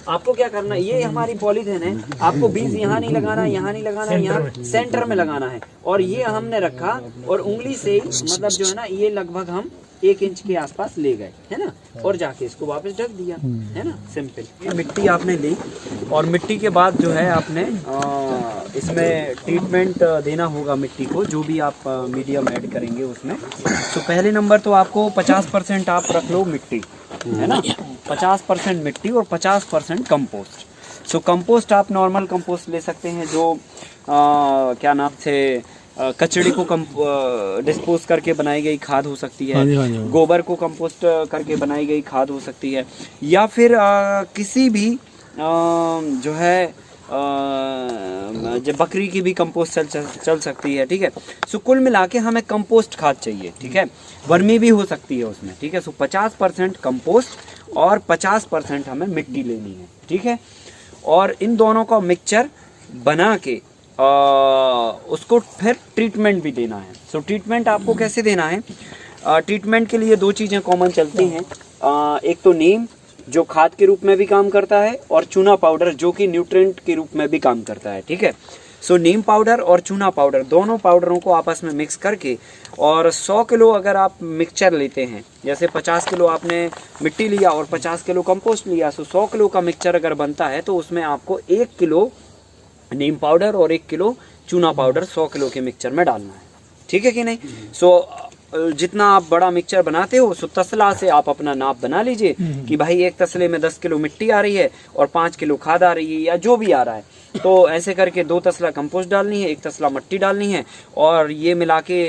आपको क्या करना है, ये हमारी पॉलीथिन है, आपको बीज यहाँ नहीं लगाना, यहाँ नहीं लगाना, यहाँ सेंटर में लगाना है। और ये हमने रखा और उंगली से मतलब जो है ना ये लगभग हम 1 इंच के आसपास ले गए, है ना, और जाके इसको वापस ढक दिया, है ना, सिंपल। मिट्टी आपने ली और मिट्टी के बाद जो है आपने इसमें ट्रीटमेंट देना होगा मिट्टी को, जो भी आप मीडियम ऐड करेंगे उसमें। तो पहले नंबर तो आपको 50% आप रख लो मिट्टी, है ना, 50% मिट्टी और 50% कंपोस्ट। सो कंपोस्ट आप नॉर्मल कंपोस्ट ले सकते हैं, जो क्या नाम से कचड़े को डिस्पोज करके बनाई गई खाद हो सकती है, गोबर को कंपोस्ट करके बनाई गई खाद हो सकती है, या फिर किसी भी जो है जब बकरी की भी कंपोस्ट चल सकती है, ठीक है। सो कुल मिला के हमें कंपोस्ट खाद चाहिए, ठीक है, वर्मी भी हो सकती है उसमें, ठीक है। सो 50% कंपोस्ट और 50% हमें मिट्टी लेनी है, ठीक है। और इन दोनों का मिक्सचर बना के उसको फिर ट्रीटमेंट भी देना है। सो ट्रीटमेंट आपको कैसे देना है, ट्रीटमेंट के लिए 2 चीज़ें कॉमन चलती हैं, एक तो नीम जो खाद के रूप में भी काम करता है, और चूना पाउडर जो कि न्यूट्रिएंट के रूप में भी काम करता है, ठीक है। सो नीम पाउडर और चूना पाउडर दोनों पाउडरों को आपस में मिक्स करके, और 100 किलो अगर आप मिक्सचर लेते हैं, जैसे 50 किलो आपने मिट्टी लिया और 50 किलो कंपोस्ट लिया, सो 100 किलो का मिक्सचर अगर बनता है तो उसमें आपको 1 किलो नीम पाउडर और 1 किलो चूना पाउडर 100 किलो के मिक्सचर में डालना है, ठीक है कि नहीं। सो जितना आप बड़ा मिक्सचर बनाते हो, सो तसला से आप अपना नाप बना लीजिए कि भाई एक तसले में 10 किलो मिट्टी आ रही है और 5 किलो खाद आ रही है, या जो भी आ रहा है, तो ऐसे करके 2 तसला कंपोस्ट डालनी है, 1 तसला मिट्टी डालनी है, और ये मिला के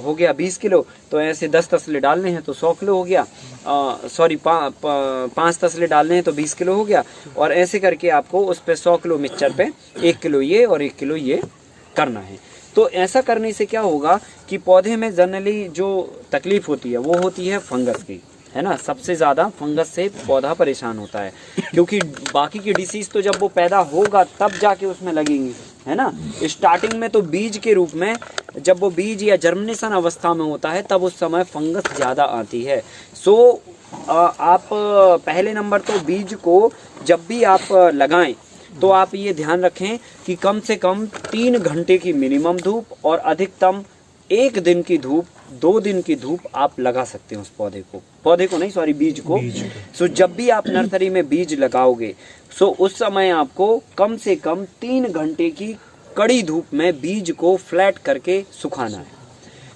हो गया 20 किलो। तो ऐसे 10 तसले डालने हैं तो 100 किलो हो गया, सॉरी 5 तसले डालने हैं तो 20 किलो हो गया, और ऐसे करके आपको उस पे 100 किलो मिक्सचर पे 1 किलो ये और 1 किलो ये करना है। तो ऐसा करने से क्या होगा कि पौधे में जनरली जो तकलीफ होती है वो होती है फंगस की, है ना, सबसे ज़्यादा फंगस से पौधा परेशान होता है, क्योंकि बाकी की डिसीज तो जब वो पैदा होगा तब जाके उसमें लगेंगी, है ना। स्टार्टिंग में तो बीज के रूप में, जब वो बीज या जर्मिनेशन अवस्था में होता है तब उस समय फंगस ज़्यादा आती है। सो आप पहले नंबर तो बीज को जब भी आप लगाएं तो आप ये ध्यान रखें कि कम से कम 3 घंटे की मिनिमम धूप और अधिकतम 1 दिन की धूप, 2 दिन की धूप आप लगा सकते हैं उस पौधे को नहीं, सॉरी बीज को। सो जब भी आप नर्सरी में बीज लगाओगे, सो उस समय आपको कम से कम 3 घंटे की कड़ी धूप में बीज को फ्लैट करके सुखाना है।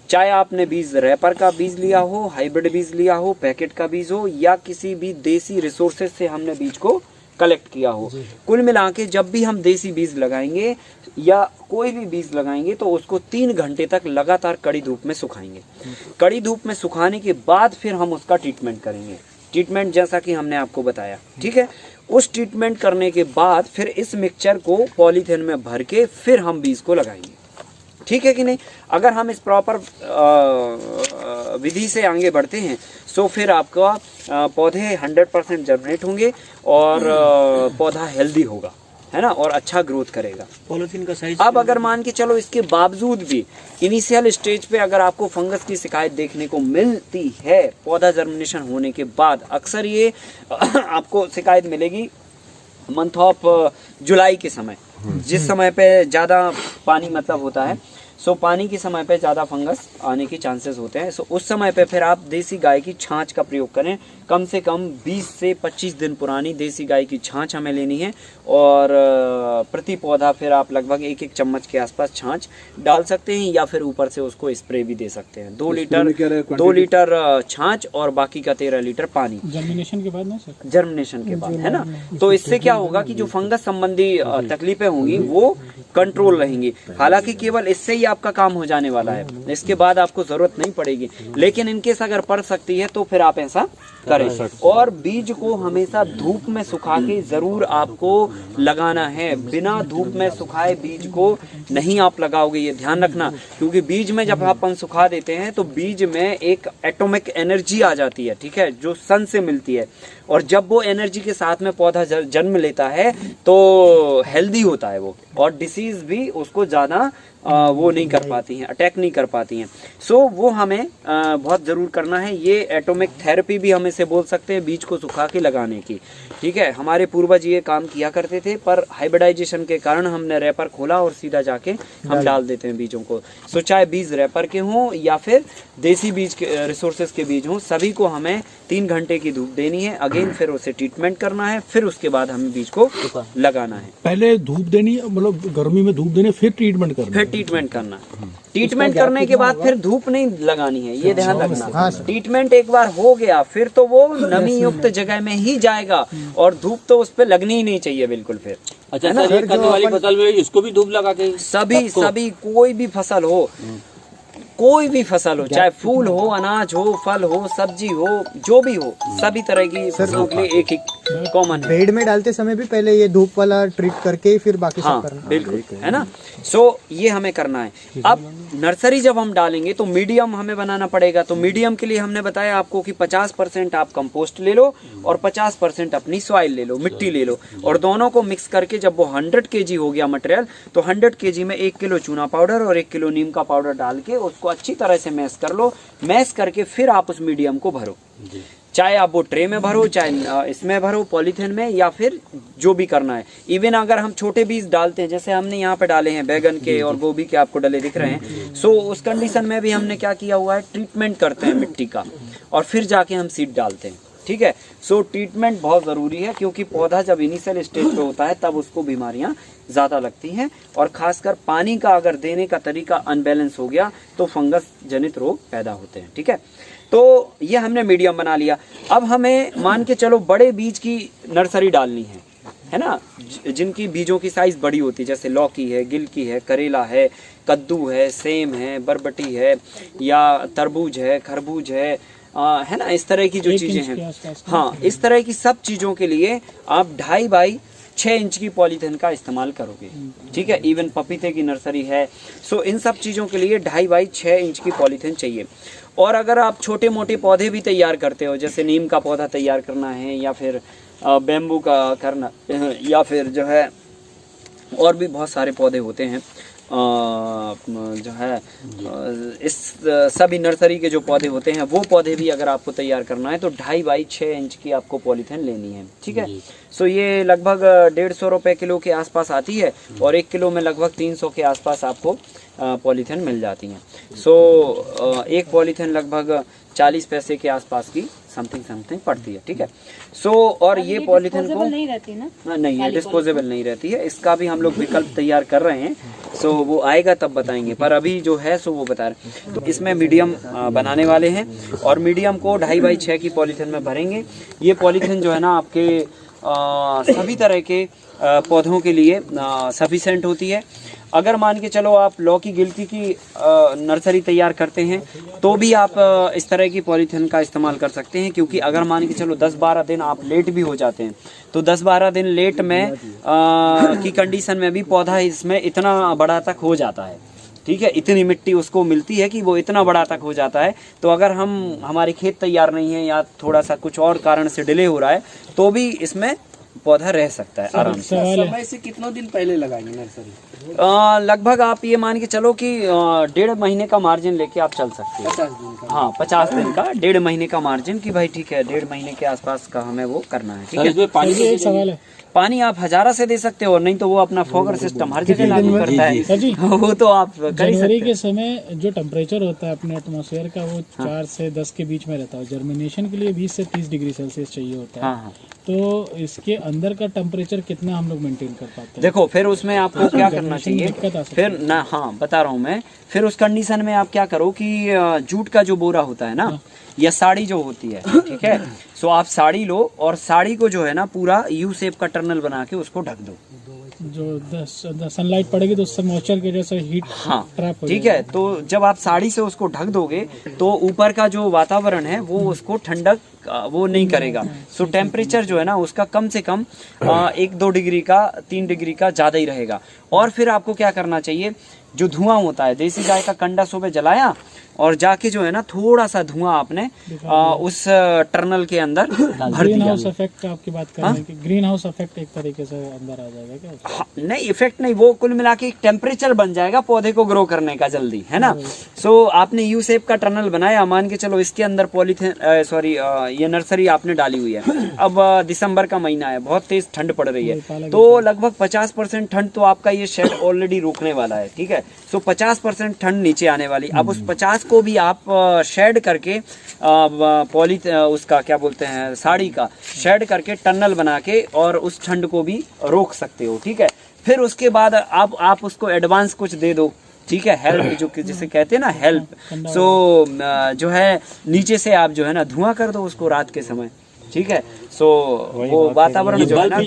चाहे आपने बीज रैपर का बीज लिया हो, हाइब्रिड बीज लिया हो, पैकेट का बीज हो, या किसी भी देसी रिसोर्सेज से हमने बीज को कलेक्ट किया हो, कुल मिला के जब भी हम देसी बीज लगाएंगे या कोई भी बीज लगाएंगे तो उसको 3 घंटे तक लगातार कड़ी धूप में सुखाएंगे। कड़ी धूप में सुखाने के बाद फिर हम उसका ट्रीटमेंट करेंगे, ट्रीटमेंट जैसा कि हमने आपको बताया, ठीक है। उस ट्रीटमेंट करने के बाद फिर इस मिक्सचर को पॉलीथिन में भर के फिर हम बीज को लगाएंगे, ठीक है कि नहीं। अगर हम इस प्रॉपर विधि से आगे बढ़ते हैं सो फिर आपका पौधे 100% जर्मिनेट होंगे और पौधा हेल्दी होगा, है ना, और अच्छा ग्रोथ करेगा। पॉलीथीन का साइज अब अगर मान के चलो इसके बावजूद भी इनिशियल स्टेज पे अगर आपको फंगस की शिकायत देखने को मिलती है पौधा जर्मिनेशन होने के बाद, अक्सर ये आपको शिकायत मिलेगी मंथ ऑफ जुलाई के समय, जिस समय पे ज़्यादा पानी मतलब होता है, सो पानी के समय पे ज़्यादा फंगस आने के चांसेस होते हैं। सो उस समय पे फिर आप देसी गाय की छाछ का प्रयोग करें, कम से कम 20 से 25 दिन पुरानी देसी गाय की छाछ हमें लेनी है, और प्रति पौधा फिर आप लगभग 1-1 चम्मच के आसपास छाछ डाल सकते हैं, या फिर ऊपर से उसको स्प्रे भी दे सकते हैं। 2 लीटर छाछ और बाकी का 13 लीटर पानी जर्मिनेशन के बाद ना सर, जर्मिनेशन के बाद, है ना। तो इससे क्या होगा कि जो फंगस संबंधी तकलीफें होंगी वो कंट्रोल रहेंगी। हालांकि केवल इससे ही आपका काम हो जाने वाला है, इसके बाद आपको जरूरत नहीं पड़ेगी, लेकिन इनकेस अगर पड़ सकती है तो फिर आप ऐसा करें। और बीज को हमेशा धूप में सुखा के जरूर आपको लगाना है, बिना धूप में सुखाए बीज को नहीं आप लगाओगे, ये ध्यान रखना। क्योंकि बीज में जब आप सुखा देते हैं तो बीज में एक एटॉमिक एनर्जी आ जाती है, ठीक है, जो सन से मिलती है, और जब वो एनर्जी के साथ में पौधा जन्म लेता है तो हेल्दी होता है वो, और डिसीज भी उसको ज्यादा वो नहीं कर पाती हैं, अटैक नहीं कर पाती हैं। सो वो हमें बहुत ज़रूर करना है। ये एटॉमिक थेरेपी भी हम इसे बोल सकते हैं, बीज को सुखा के लगाने की, ठीक है। हमारे पूर्वज ये काम किया करते थे, पर हाइब्रिडाइजेशन के कारण हमने रैपर खोला और सीधा जाके हम डाल देते हैं बीजों को। सो चाहे बीज रैपर के हों या फिर देसी बीज के रिसोर्सेज के बीज हों, सभी को हमें 3 घंटे की धूप देनी है। अगेन फिर उसे ट्रीटमेंट करना है, फिर उसके बाद हमें बीज को लगाना है। पहले धूप देनी, मतलब गर्मी में धूप देनी, फिर ट्रीटमेंट करना, फिर ट्रीटमेंट करना। ट्रीटमेंट करने के बाद फिर धूप नहीं लगानी है, ये ध्यान रखना। ट्रीटमेंट एक बार हो गया फिर तो वो नमी युक्त जगह में ही जाएगा और धूप तो उस पर लगनी ही नहीं चाहिए बिल्कुल फिर। अच्छा सर, ये करने वाली फसल में इसको भी धूप लगा के सभी कोई भी फसल हो, कोई भी फसल हो, चाहे फूल हो, अनाज हो, फल हो, सब्जी हो, जो भी हो, सभी तरह की फसलों के लिए एक ही कॉमन है। बेड में डालते समय भी पहले ये धूप वाला ट्रीट करके ही फिर बाकी सब करना। बिल्कुल, है ना। सो ये हमें करना है। अब नर्सरी जब हम डालेंगे तो मीडियम हमें बनाना पड़ेगा। तो मीडियम के लिए हमने बताया आपको कि 50% आप कंपोस्ट ले लो और 50% अपनी सॉइल ले लो, मिट्टी ले लो, और दोनों को मिक्स करके जब वो 100 kg हो गया मटेरियल, तो 100 kg में 1 किलो चूना पाउडर और 1 किलो नीम का पाउडर डाल के उसको अच्छी तरह से मैश कर लो। मैश करके फिर आप उस मीडियम को भरो, चाहे आप वो ट्रे में भरो, चाहे इसमें भरो पॉलीथिन में, या फिर जो भी करना है। इवन अगर हम छोटे बीज डालते हैं, जैसे हमने यहाँ पे डाले हैं बैगन के और गोभी के, आपको डले दिख रहे हैं, सो उस कंडीशन में भी हमने क्या किया हुआ है, ट्रीटमेंट करते हैं मिट्टी का और फिर जाके हम सीड डालते हैं, ठीक है। सो ट्रीटमेंट बहुत ज़रूरी है, क्योंकि पौधा जब इनिशियल स्टेज पे होता है तब उसको बीमारियाँ ज़्यादा लगती हैं, और ख़ासकर पानी का अगर देने का तरीका अनबैलेंस हो गया तो फंगस जनित रोग पैदा होते हैं, ठीक है। तो ये हमने मीडियम बना लिया। अब हमें मान के चलो बड़े बीज की नर्सरी डालनी है ना, जिनकी बीजों की साइज़ बड़ी होती है, जैसे लौकी है, गिलकी है, करेला है, कद्दू है, सेम है, बरबटी है, या तरबूज है, खरबूज है ना, इस तरह की जो चीज़ें हैं। हाँ, इस तरह की सब चीज़ों के लिए आप 2.5 बाई 6 इंच की पॉलीथिन का इस्तेमाल करोगे, ठीक है। इवन पपीते की नर्सरी है। सो इन सब चीज़ों के लिए 2.5 बाई 6 इंच की पॉलीथिन चाहिए। और अगर आप छोटे मोटे पौधे भी तैयार करते हो, जैसे नीम का पौधा तैयार करना है, या फिर बेम्बू का करना, या फिर जो है और भी बहुत सारे पौधे होते हैं जो है इस सभी नर्सरी के जो पौधे होते हैं, वो पौधे भी अगर आपको तैयार करना है तो 2.5 बाई 6 इंच की आपको पॉलीथिन लेनी है, ठीक है। सो ये लगभग 150 रुपये किलो के आसपास आती है, और 1 किलो में लगभग 300 के आसपास आपको पॉलीथिन मिल जाती हैं। सो एक पॉलीथिन लगभग 40 पैसे के आसपास की समथिंग पड़ती है, ठीक है। सो और ये पॉलीथिन को नहीं रहती ना, नहीं, ये डिस्पोजेबल नहीं रहती है। इसका भी हम लोग विकल्प तैयार कर रहे हैं, सो वो आएगा तब बताएंगे, पर अभी जो है सो वो बता रहे हैं। तो इसमें मीडियम बनाने वाले हैं, और मीडियम को 2.5 बाई 6 की पॉलीथिन में भरेंगे। ये पॉलीथिन जो है ना आपके सभी तरह के पौधों के लिए सफिशेंट होती है। अगर मान के चलो आप लौकी गिलकी की नर्सरी तैयार करते हैं तो भी आप इस तरह की पॉलीथिन का इस्तेमाल कर सकते हैं, क्योंकि अगर मान के चलो 10-12 दिन आप लेट भी हो जाते हैं तो 10-12 दिन लेट में की कंडीशन में भी पौधा इसमें इतना बड़ा तक हो जाता है, ठीक है। इतनी मिट्टी उसको मिलती है कि वो इतना बड़ा तक हो जाता है। तो अगर हमारे खेत तैयार नहीं है या थोड़ा सा कुछ और कारण से डिले हो रहा है तो भी इसमें पौधा रह सकता है आराम से। समय से कितने दिन पहले लगाएंगे नर्सरी? लगभग आप ये मान के चलो कि 1.5 महीने का मार्जिन लेके आप चल सकते हैं। 50 दिन का? हाँ, 50 दिन का, 1.5 महीने का मार्जिन, कि भाई ठीक है 1.5 महीने के आसपास का हमें वो करना है, ठीक है। इसमें पानी पानी आप हजारा से दे सकते हो, नहीं तो वो अपना फोगर सिस्टम हर जगह लागू करता है, वो तो आप कर ही सकते जनवरी के समय जो टेम्परेचर होता है अपने एटमॉस्फेयर का वो 4 से 10 के बीच में रहता है। जर्मिनेशन के लिए 20 से 30 डिग्री सेल्सियस चाहिए होता है। हाँ। तो इसके अंदर का टेम्परेचर कितना हम लोग मेंटेन कर पाते हैं? देखो फिर उसमें आपको क्या करना चाहिए, फिर ना, हाँ बता रहा हूँ मैं, फिर उस कंडीशन में आप क्या करो कि जूट का जो बोरा होता है ना, या साड़ी जो होती है, ठीक है। सो आप साड़ी लो और साड़ी को जो है ना पूरा यू शेप का टनल बना के उसको ढक दो। जो सनलाइट पड़ेगी तो उससे मॉइस्चर की वजह से हीट ट्रैप हो, ठीक है। तो जब आप साड़ी से उसको ढक दोगे तो ऊपर का जो वातावरण है वो उसको ठंडक वो नहीं करेगा। सो टेम्परेचर जो है ना उसका कम से कम 1-2 डिग्री का, 3 डिग्री का ज़्यादा ही रहेगा। और फिर आपको क्या करना चाहिए, जो धुआं होता है, देसी गाय का कंडा सुबह जलाया और जाके जो है ना थोड़ा सा धुआं आपने उस टर्नल के अंदर भर ग्रीन दिया। हाउस इफेक्ट आपकी बात कर रहे हैं कि ग्रीन हाउस इफेक्ट एक तरीके से अंदर आ जाएगा क्या? हाँ, नहीं इफेक्ट नहीं, वो कुल मिला के एक टेम्परेचर बन जाएगा पौधे को ग्रो करने का जल्दी, है ना। सो आपने यू शेप का टनल बनाया, मान के चलो इसके अंदर पॉलीथिन ये नर्सरी आपने डाली हुई है। अब दिसंबर का महीना है, बहुत तेज ठंड पड़ रही है, तो लगभग 50% ठंड तो आपका ये शेड ऑलरेडी रोकने वाला है, ठीक है। सो 50% ठंड नीचे आने वाली, अब उस 50 को भी आप शेड करके उसका क्या बोलते हैं, साड़ी का शेड करके टनल बना के और उस ठंड को भी रोक सकते हो, ठीक है। फिर उसके बाद आप उसको एडवांस कुछ दे दो, ठीक है, हेल्प जो जिसे कहते हैं ना हेल्प। सो जो है नीचे से आप जो है ना धुआं कर दो उसको रात के समय, ठीक है। सो वो वातावरण जो है ना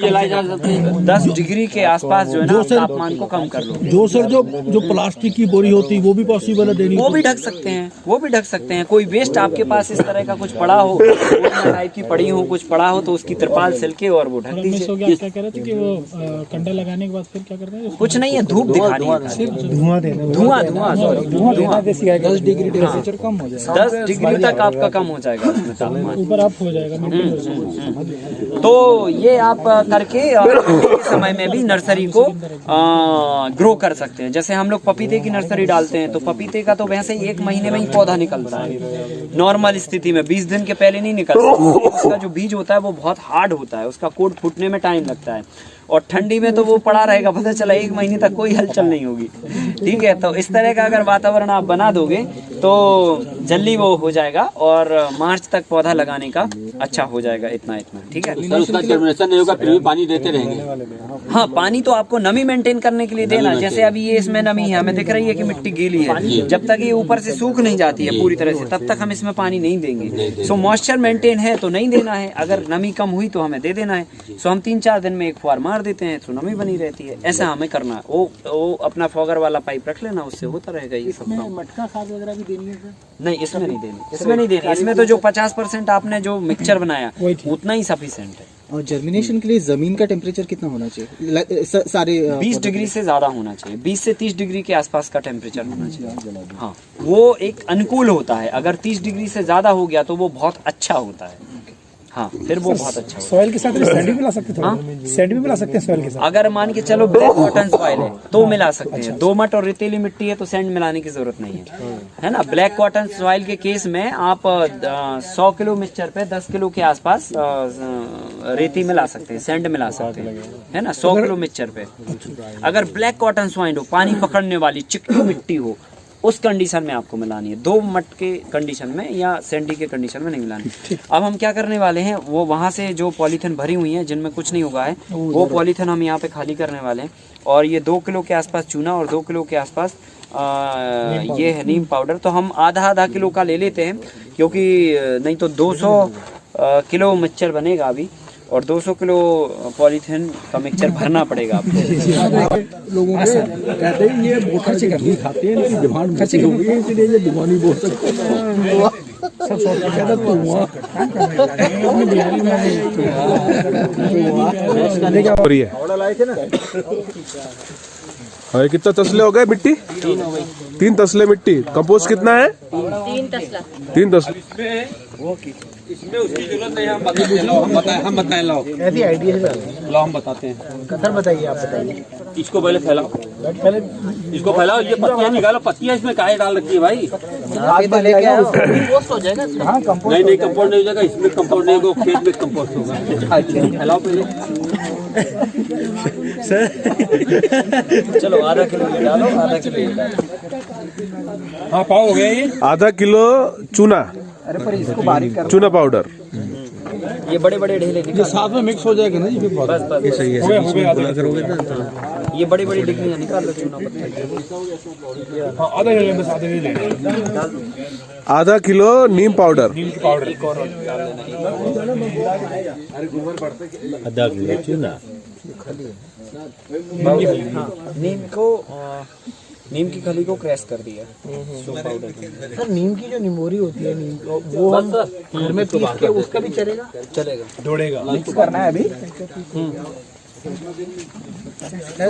10 डिग्री के आसपास जो है ना तापमान को कम कर लो। जो सर जो प्लास्टिक की बोरी होती है वो भी पॉसिबल है देनी? वो भी ढक सकते हैं, वो भी ढक सकते हैं। कोई वेस्ट आपके पास इस तरह का कुछ पड़ा हो, टाइप की पड़ी हो, कुछ पड़ा हो, तो उसकी तिरपाल सिलके और वो ढक दीजिए। आप क्या कह रहे थे कि वो कंडा लगाने के बाद फिर क्या करते हैं? कुछ नहीं है, धूप दिखानी है, धुआं देना, धुआं 10 डिग्री टेम्परेचर कम हो जाएगा। 10 डिग्री तक आपका कम हो जाएगा उसमें तापमान, ऊपर अप हो जाएगा। तो ये आप करके समय में भी नर्सरी को ग्रो कर सकते हैं। जैसे हम लोग पपीते की नर्सरी डालते हैं, तो पपीते का तो वैसे ही 1 महीने में ही पौधा निकलता है नॉर्मल स्थिति में, 20 दिन के पहले नहीं निकलता। उसका जो बीज होता है वो बहुत हार्ड होता है, उसका कोड फूटने में टाइम लगता है, और ठंडी में तो वो पड़ा रहेगा, पता चला 1 महीने तक कोई हलचल नहीं होगी, ठीक है। तो इस तरह का अगर वातावरण आप बना दोगे तो जल्दी वो हो जाएगा और मार्च तक पौधा लगाने का अच्छा हो जाएगा, इतना, ठीक है। सर उसका जर्मिनेशन नहीं होगा, फिर भी पानी देते रहेंगे? हाँ, पानी तो आपको नमी मेंटेन करने के लिए देना। जैसे अभी ये इसमें नमी है, हमें दिख रही है कि मिट्टी गीली है, जब तक ये ऊपर से सूख नहीं जाती है पूरी तरह से तब तक हम इसमें पानी नहीं देंगे। सो मॉइस्चर मेंटेन है तो नहीं देना है, अगर नमी कम हुई तो हमें दे देना है। सो हम 3-4 दिन में एक फुहार मार देते हैं तो नमी बनी रहती है, ऐसा हमें करना है। वो अपना फॉगर वाला पाइप रख लेना, उससे होता रहेगा ये सब। मटका खाद वगैरह भी देनी है सर? नहीं, इसमें नहीं देनी, इसमें नहीं देनी। इसमें तो जो 50% आपने जो मिक्सचर बनाया उतना ही सफिशिएंट है। और जर्मिनेशन के लिए जमीन का टेम्परेचर कितना होना चाहिए? सारे 20 डिग्री से ज्यादा होना चाहिए, 20 से 30 डिग्री के आसपास का टेम्परेचर होना चाहिए। हाँ, वो एक अनुकूल होता है। अगर 30 डिग्री से ज्यादा हो गया तो वो बहुत अच्छा होता है। हाँ, फिर वो बहुत अच्छा होता है। सॉइल के साथ सैंड भी मिला सकते हैं? सैंड भी मिला सकते हैं सॉइल के साथ? अगर मान के चलो ब्लैक कॉटन सॉइल है तो मिला सकते हैं। दोमट और रेतीली मिट्टी है तो सैंड मिलाने की जरूरत नहीं है ना। ब्लैक कॉटन सॉइल के केस में आप 100 किलो मिक्सचर पे 10 किलो के आसपास रेती मिला सकते हैं, सैंड मिला सकते हैं, है ना, 100 किलो मिक्सचर पे। अगर ब्लैक कॉटन सॉइल हो, पानी पकड़ने वाली चिकनी मिट्टी हो, उस कंडीशन में आपको मिलानी है। 2 मट के कंडीशन में या सैंडी के कंडीशन में नहीं मिलानी। अब हम क्या करने वाले हैं, वो वहाँ से जो पॉलीथिन भरी हुई है जिनमें कुछ नहीं उगा है, वो पॉलीथिन हम यहाँ पे खाली करने वाले हैं। और ये 2 किलो के आसपास चूना और 2 किलो के आसपास ये है नीम पाउडर, तो हम आधा किलो का ले लेते हैं, क्योंकि नहीं तो 200 किलो मिक्सचर बनेगा अभी, और 200 किलो पॉलीथिन का मिक्सचर भरना पड़ेगा आपको। लोगों को कहते हैं ये बहुत खर्चे करनी खाते हैं, लेकिन डिमांड खर्चे हो गई, इसलिए ये डिमांड बोल सकते हैं। सब सोच के कहते तो हुआ हो रही है। अरे कितना तसले हो गए मिट्टी? 3 तसले मिट्टी। कंपोस्ट कितना है? 3 तसले। इसमें उसकी जरूरत नहीं, हम बताएं लो। ऐसी आइडिया है लो हम बताते हैं। सर, बताइए, आप बताइए। इसको पहले फैलाओ, इसको फैलाओ। ये पत्तियां निकालो, पत्तियां इसमें काहे डाल रखी है भाई? कंपोस्ट हो जाएगा। हाँ, कंपोस्ट नहीं कंपोस्ट नहीं हो जाएगा, इसमें कंपोस्ट नहीं होगा, खेत में कंपोस्ट होगा। फैलाओ पहले। चलो आधा किलो ये डालो, आधा किलो ये डालो। हाँ, पाव हो गया ये। आधा किलो चूना, अरे पर इसको बारीक कर, चूना पाउडर। ये बड़े ढेले निकालो। साथ में मिक्स हो जाएगा ना जी, फिर बस ये सही है। ये बड़ी डिग्रियां निकाल लो चूना पत्थर। आधा किलो नीम पाउडर। आधा किलो चूना। नीम की खली को क्रैश कर दिया पाउडर। सर, नीम की जो निमोरी होती है, नीम वो हम घर में पीस के उसका भी चलेगा? चलेगा, मिक्स करना है अभी।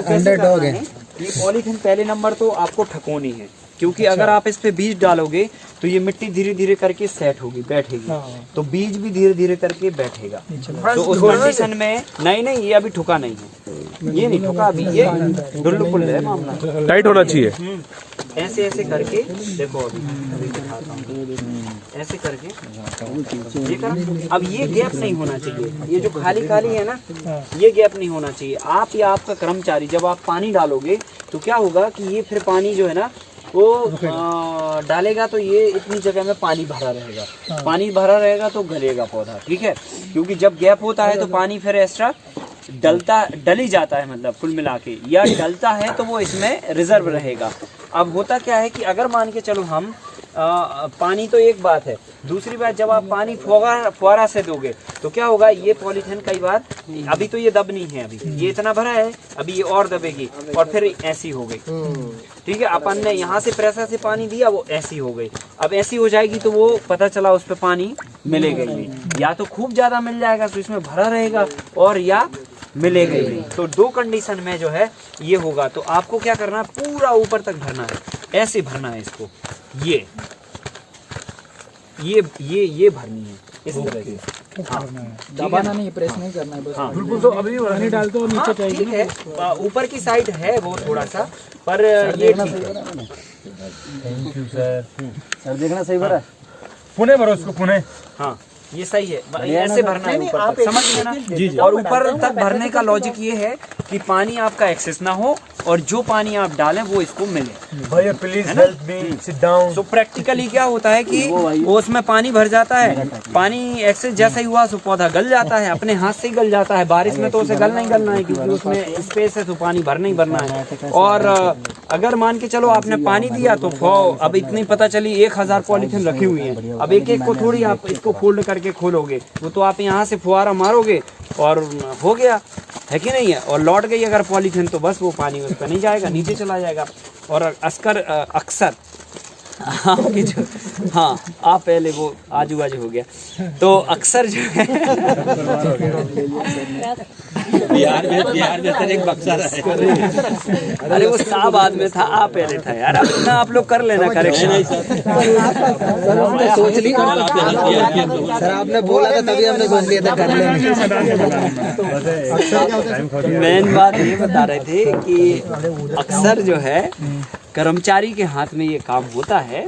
अंडरडॉग है। ये पॉलीथिन पहले नंबर तो आपको ठकोनी है, क्योंकि अगर आप इस पे बीज डालोगे तो ये मिट्टी धीरे धीरे करके सेट होगी, बैठेगी, तो बीज भी धीरे धीरे करके बैठेगा। तो उस कंडीशन में नहीं ये अभी ठुका नहीं है, ये नहीं ठुका अभी, ये डुल्लुपुल है मामला। टाइट होना चाहिए। ऐसे ऐसे करके देखो, अभी दिखाता हूँ, ऐसे करके ये करा। अब ये गैप नहीं होना चाहिए, ये जो खाली खाली है ना, ये गैप नहीं होना चाहिए। आप या आपका कर्मचारी जब आप पानी डालोगे तो क्या होगा कि ये फिर पानी जो है ना वो डालेगा तो ये इतनी जगह में पानी भरा रहेगा, पानी भरा रहेगा तो गलेगा पौधा, ठीक है। क्योंकि जब गैप होता है तो पानी फिर एक्स्ट्रा डल ही जाता है, मतलब कुल मिला के, या डलता है तो वो इसमें रिजर्व रहेगा। अब होता क्या है कि अगर मान के चलो हम पानी तो एक बात है, दूसरी बात जब आप पानी फुहारा से दोगे तो क्या होगा, ये पॉलीथिन कई बार, अभी तो ये दबनी है, अभी ये इतना भरा है, अभी ये और दबेगी और फिर ऐसी हो गई, ठीक है। अपन ने यहाँ से प्रेशर से पानी दिया, वो ऐसी हो गई। अब ऐसी हो जाएगी तो वो पता चला उस पर पानी मिलेगा ही नहीं, या तो खूब ज्यादा मिल जाएगा तो इसमें भरा रहेगा, और या मिलेगा ही नहीं। तो दो कंडीशन में जो है ये होगा। तो आपको क्या करना है, पूरा ऊपर तक भरना है, ऐसे भरना है इसको, ये भरनी है इस तरह से। हाँ, दबाना नहीं, प्रेस नहीं करना है बस। हाँ, बिल्कुल। तो अभी पानी डालते हो नीचे हाँ, चाहिए ठीक है, ऊपर की साइड है वो थोड़ा सा, पर ये ठीक है। सर देखना सही भरा है। पुणे भरो उसको, पुणे। हाँ, ये सही है, ऐसे भरना है ऊपर तक, समझ गए ना। और ऊपर तक भरने का लॉजिक ये है कि पानी आपका एक्सेस ना हो और जो पानी आप डालें वो इसको मिले। भैया please help me, sit down. तो प्रैक्टिकली क्या होता है कि वो उसमें पानी भर जाता है, पानी एक्सेस जैसा ही हुआ तो पौधा गल जाता है, अपने हाथ से ही गल जाता है। बारिश में तो उसे गलना है, क्योंकि उसमें स्पेस है तो पानी भरना ही भरना है। और अगर मान के चलो आपने पानी दिया तो अब इतनी पता चली 1000 पॉलीथिन रखी हुई है, अब एक एक को थोड़ी आप इसको फोल्ड करके खोलोगे, वो तो आप यहाँ से फुहारा मारोगे और हो गया, है कि नहीं है। और लौट गई अगर पॉलीथिन तो बस वो पानी उस पर नहीं जाएगा, नीचे चला जाएगा। और अक्सर आपकी जो, हाँ आप पहले वो आजू बाजू हो गया, तो अक्सर जो है बिहार में एक बक्सर है, अरे वो साहब बाद में था, आप पहले था यार, अब इतना आप लोग कर लेना करेक्शन। सोच ली सर, आपने बोला था तभी हमने सोच लिया था कर लेंगे। मेन बात ये बता रहे थे कि अक्सर जो है कर्मचारी के हाथ में ये काम होता है,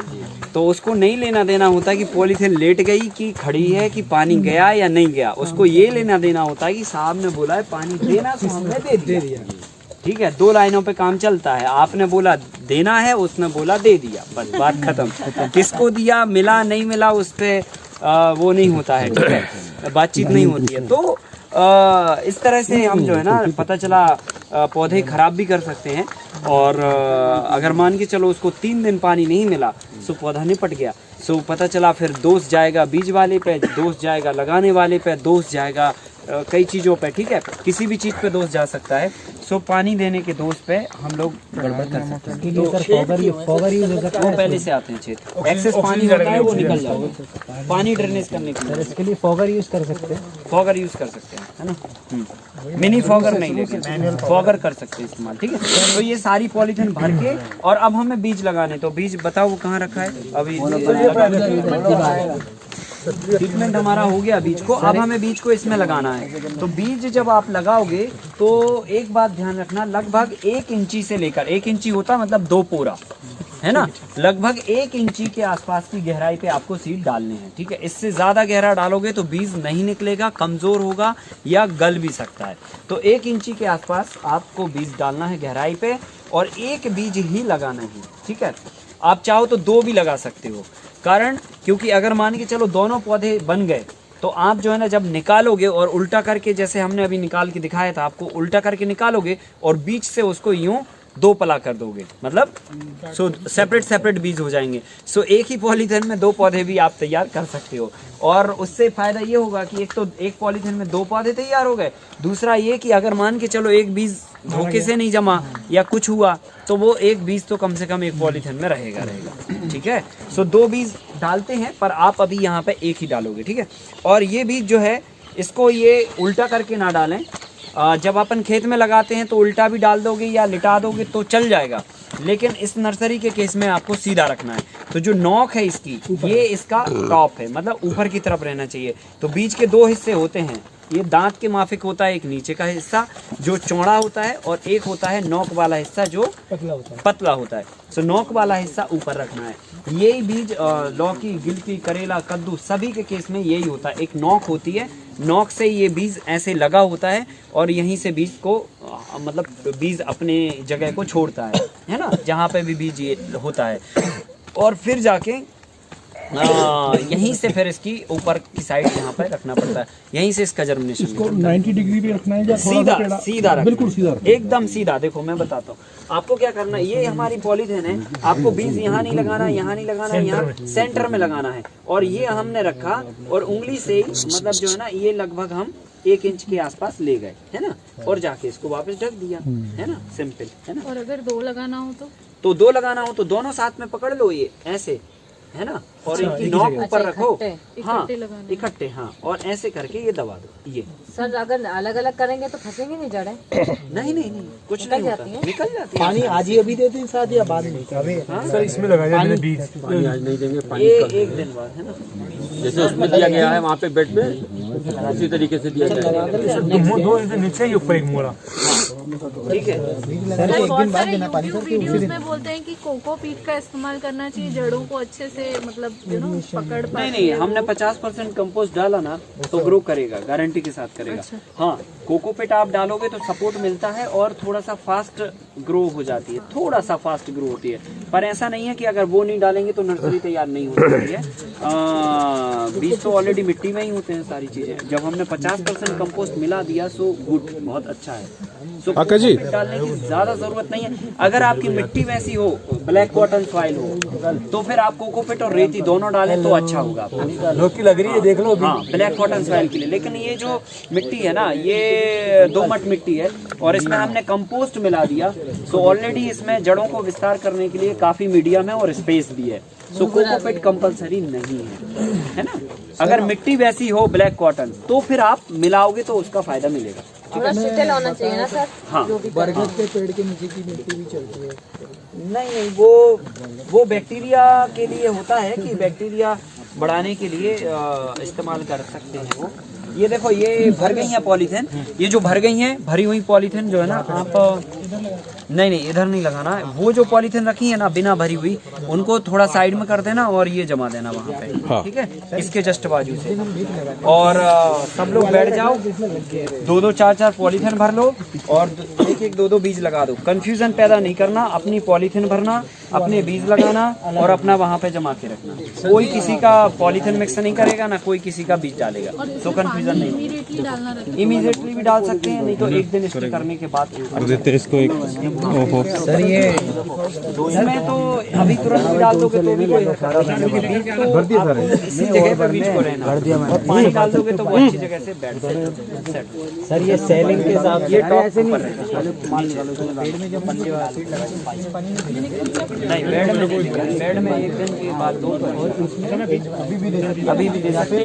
तो उसको नहीं लेना देना होता कि पॉलीथिन लेट गई कि खड़ी है कि पानी गया या नहीं गया, उसको ये लेना देना होता है कि साहब ने बोला है पानी देना तो हमने दे दिया, ठीक है। 2 लाइनों पे काम चलता है, आपने बोला देना है, उसने बोला दे दिया, बस बात खत्म। किसको दिया, मिला नहीं मिला, उस पर वो नहीं होता है, ठीक है, बातचीत नहीं होती है। तो इस तरह से हम जो है ना, पता चला पौधे खराब भी कर सकते हैं। और अगर मान के चलो उसको 3 दिन पानी नहीं मिला सो पौधा निपट गया, सो पता चला फिर दोष जाएगा बीज वाले पे, दोष जाएगा लगाने वाले पे, दोष जाएगा कई चीज़ों पे, ठीक है, किसी भी चीज़ पे दोष जा सकता है। सो पानी देने के दोष पे हम लोग गड़बड़ कर सकते हैं। तो फॉगर यूज हो सकता है, वो पहले से आते हैं क्षेत्र, एक्सेस पानी होता है वो निकल जाएगा, पानी ड्रेनेज करने के लिए इसके लिए फॉगर यूज कर सकते हैं, फॉगर यूज कर सकते हैं, है ना। मिनी फॉगर नहीं, लेकिन फॉगर कर सकते हैं इस्तेमाल, ठीक है। तो ये सारी पॉलीथिन भर के, और अब हमें बीज लगाने, तो बीज बताओ वो कहाँ रखा है अभी। ट्रीटमेंट हमारा हो गया बीज को, अब हमें बीज को इसमें लगाना है। तो बीज जब आप लगाओगे तो एक बात ध्यान रखना, लगभग 1 इंची से लेकर, 1 इंची होता मतलब 2 पोरा, है ना, लगभग 1 इंची के आसपास की गहराई पे आपको सीड डालने हैं, ठीक है। इससे ज़्यादा गहरा डालोगे तो बीज नहीं निकलेगा, कमज़ोर होगा या गल भी सकता है। तो 1 इंची के आसपास आपको बीज डालना है गहराई पे, और 1 बीज ही लगाना है, ठीक है। आप चाहो तो 2 भी लगा सकते हो, कारण क्योंकि अगर मान के चलो दोनों पौधे बन गए तो आप जो है ना जब निकालोगे और उल्टा करके, जैसे हमने अभी निकाल के दिखाया था आपको, उल्टा करके निकालोगे और बीच से उसको यूं 2 पला कर दोगे, मतलब सो सेपरेट बीज हो जाएंगे। सो एक ही पॉलीथिन में 2 पौधे भी आप तैयार कर सकते हो, और उससे फायदा ये होगा कि एक तो एक पॉलीथिन में 2 पौधे तैयार हो गए, दूसरा ये कि अगर मान के चलो एक बीज धोखे से नहीं जमा या कुछ हुआ तो वो एक बीज तो कम से कम एक पॉलीथिन में रहेगा, ठीक है। सो 2 बीज डालते हैं, पर आप अभी यहाँ पे 1 ही डालोगे, ठीक है। और ये बीज जो है इसको ये उल्टा करके ना डालें, जब अपन खेत में लगाते हैं तो उल्टा भी डाल दोगे या लिटा दोगे तो चल जाएगा, लेकिन इस नर्सरी के केस में आपको सीधा रखना है। तो जो नोक है इसकी, ये इसका टॉप है, मतलब ऊपर की तरफ रहना चाहिए। तो बीज के दो हिस्से होते हैं, ये दांत के माफिक होता है, एक नीचे का हिस्सा जो चौड़ा होता है और एक होता है नोक वाला हिस्सा जो पतला होता है। सो नोक वाला हिस्सा ऊपर रखना है। यही बीज लौकी, गिलकी, करेला, कद्दू सभी के केस में यही होता है। एक नोक होती है, नोक से ये बीज ऐसे लगा होता है और यहीं से बीज को मतलब बीज अपने जगह को छोड़ता है ना, जहाँ पे भी बीज ये होता है। और फिर जाके यहीं से फिर इसकी ऊपर की साइड यहाँ पे रखना पड़ता है, यहीं से इसका जर्मिनेशन इसको 90 डिग्री पे रखना है या थोड़ा सीधा सा टेढ़ा? सीधा रखना, बिल्कुल सीधा रखना। एकदम सीधा। देखो मैं बताता हूँ आपको क्या करना है। ये हमारी पॉलीथिन है, आपको बीज यहाँ नहीं लगाना, यहाँ नहीं लगाना, यहाँ सेंटर में लगाना है। और ये हमने रखा और उंगली से ही मतलब जो है ना, ये लगभग हम 1 इंच के आसपास ले गए, है ना, और जाके इसको वापस ढक दिया, है ना, सिंपल, है ना। और अगर 2 लगाना हो तो 2 लगाना हो तो दोनों साथ में पकड़ लो ये ऐसे, है ना, और इनकी नोक ऊपर रखो, हाँ इकट्ठे, हाँ, और ऐसे करके ये दबा दो। ये सर अगर अलग अलग करेंगे तो फंसेंगे नहीं जड़ें? नहीं नहीं नहीं, कुछ नहीं होता, निकल जाती है। पानी आज ही अभी देते हैं साथ या बाद में? सर इसमें लगाया मैंने बीज। पानी आज नहीं देंगे, पानी ये कल। 1 दिन बाद, है ना। जैसे उसमें दिया गया है वहाँ पे बेड में, उसी तरीके से दिया जाएगा। 2 इंच नीचे ही ऊपर एक मोड़ा। ठीक है। सर बहुत सारे यूट्यूब वीडियोस में बोलते हैं कि कोकोपीट का इस्तेमाल करना चाहिए जड़ों को अच्छे से, मतलब पकड़ पाए। नहीं नहीं, हमने 50% कंपोस्ट डाला ना तो ग्रो करेगा, गारंटी के साथ करेगा। हाँ, कोकोपीट आप डालोगे तो सपोर्ट मिलता है और थोड़ा सा फास्ट ग्रो हो जाती है, थोड़ा सा फास्ट ग्रो होती है। पर ऐसा नहीं है कि अगर वो नहीं डालेंगे तो नर्सरी तैयार नहीं हो सकती है। बीज तो ऑलरेडी मिट्टी में ही होते हैं सारी चीजें। जब हमने 50% कंपोस्ट मिला दिया सो गुड, बहुत अच्छा है। सो कोकोपीट डालने की ज्यादा जरूरत नहीं है। अगर आपकी मिट्टी वैसी हो, ब्लैक कॉटन सॉइल हो, तो फिर आप कोकोपीट और रेती दोनों डालें तो अच्छा होगा आपको। लौकी लग रही है, देख लो। हाँ, ब्लैक कॉटन सॉइल के लिए। लेकिन ये जो मिट्टी है ना, ये दोमट मिट्टी है और इसमें हमने कंपोस्ट मिला दिया, सो ऑलरेडी इसमें जड़ों को विस्तार करने के लिए काफी मीडियम है और स्पेस भी है। सो कोकोपीट कंपलसरी नहीं है ना। अगर मिट्टी वैसी हो ब्लैक कॉटन तो फिर आप मिलाओगे तो उसका फायदा मिलेगा। थोड़ा शिथिल होना चाहिए ना सर? हाँ, बरगद के पेड़ के नीचे की मिट्टी भी चलती है। नहीं नहीं, वो बैक्टीरिया के लिए होता है कि बैक्टीरिया बढ़ाने के लिए इस्तेमाल कर सकते हैं वो। ये देखो, ये भर गई है पॉलीथिन, ये जो भर गई है, भरी हुई पॉलीथिन जो है ना, आप नहीं इधर नहीं लगाना है। वो जो पॉलीथिन रखी है ना बिना भरी हुई, उनको थोड़ा साइड में कर देना और ये जमा देना वहाँ पे, ठीक है, इसके जस्ट बाजू से। और सब लोग बैठ जाओ, 2-2, 4-4 पॉलीथिन भर लो और 1-1, 2-2 बीज लगा दो। कंफ्यूजन पैदा नहीं करना, अपनी पॉलीथिन भरना, अपने बीज लगाना और अपना वहाँ पे जमा के रखना। कोई किसी का पॉलीथिन मिक्स नहीं करेगा, ना कोई किसी का बीज डालेगा, तो कंफ्यूजन नहीं। इमीडिएटली डालना रहता इमीडिएटली भी डाल सकते हैं, नहीं तो 1 दिन स्टे करने के बाद सर ये इसमें तो अभी तुरंत भी डाल दोगे तो भी कोई क्योंकि बीज तो आपको इसी जगह पे बीज को रहना और पानी डाल दोगे तो वो अच्छी जगह से बैठ सेट। सर ये सेलिंग के हिसाब ये से टॉप ऐसे ऊपर नहीं रहेगा। पेड़ में जब पत्ते एसिड लगा के पानी नहीं, बेड में 1 दिन के बाद 2 अभी भी दे सकते।